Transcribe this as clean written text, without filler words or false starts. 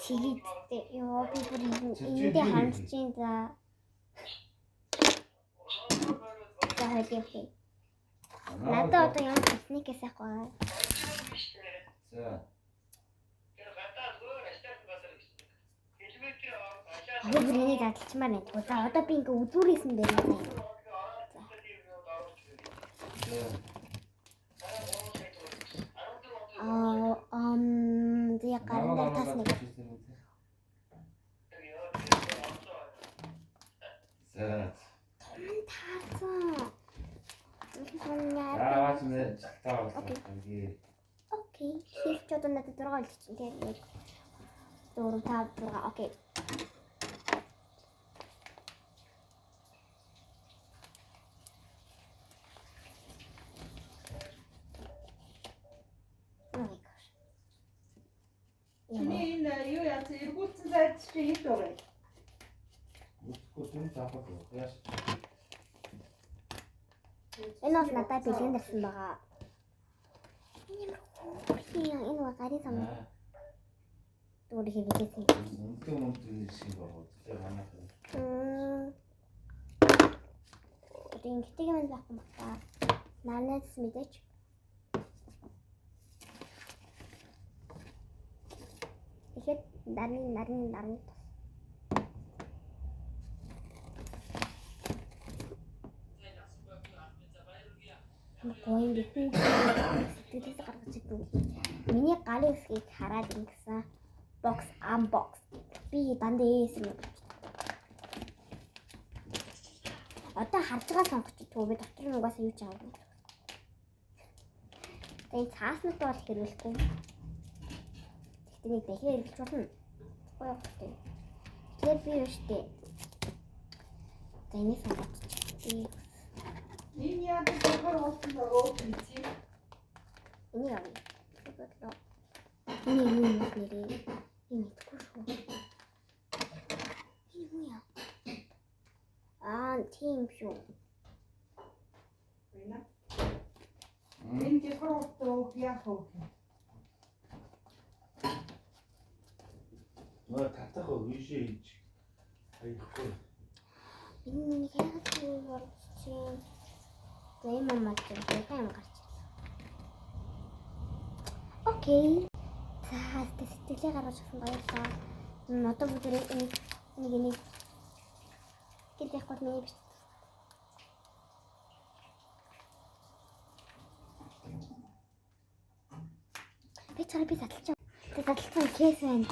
тэгээд ёо би бүр эндээ хандж ин за. За хэлээ. Надад одоо ямар техникээс ахгүй. За. Би бүрний задлчмаар нэг. За одоо би ингээ үзүүрээсэн дээр байна. За гарна тас нэг. За. Таарсан. Аваач нэ чатаа. Окей. Хийх ч одоо надад 6 олж чинь тэгээд 4 5 6 окей. Энэ юу яац эргүүлсэн зайд чи хэд байгаа? Үгүй түн таахад яаш. Энэ бол надад бэлэн дэрсэн байгаа. Энэ бол гарын сам. Дүүр хийгээсэн. Үнэн шиг байгаа. Тэгээ манайх. Ингэдэг юм байна ба. Нарнаас мэдээч. Ихэд нарны. Гойн дэхүү сэтгэлээс гаргаж идэв. Миний гарын хэсгийг хараад ингэсэн box unbox. Би дандаа ээсэн юм. Одоо харж байгаа сонгоч төө би дотор нь угаасаа юу ч аваагүй. Тэгээд цааснууд бол хэрвэлгүй. Тэгтээ дахиад хэрэглэж болно. Гоё гоо. Тэгэхээр би юу штэ. За энэ сонгоч. Энэ яа гэхээр болсон байгаа чи. Энэ яа. Энэ юу нэрээ. Энэ итгэхгүй шүү. Энэ юу яа. Тийм шүү. Энэ гэхэрото яах вэ? Нөө татах үешээ хийж. Аяхгүй. Энэ яагаад юу болчихсон? Ийм мамач юм гарч. Окей. За сэтгэлээ гаргаж өгсөн баярлалаа. Одоо бүгд нэг гэдэг гол нэг биш. Би задлж. Тэгээд задлсан кейс байна.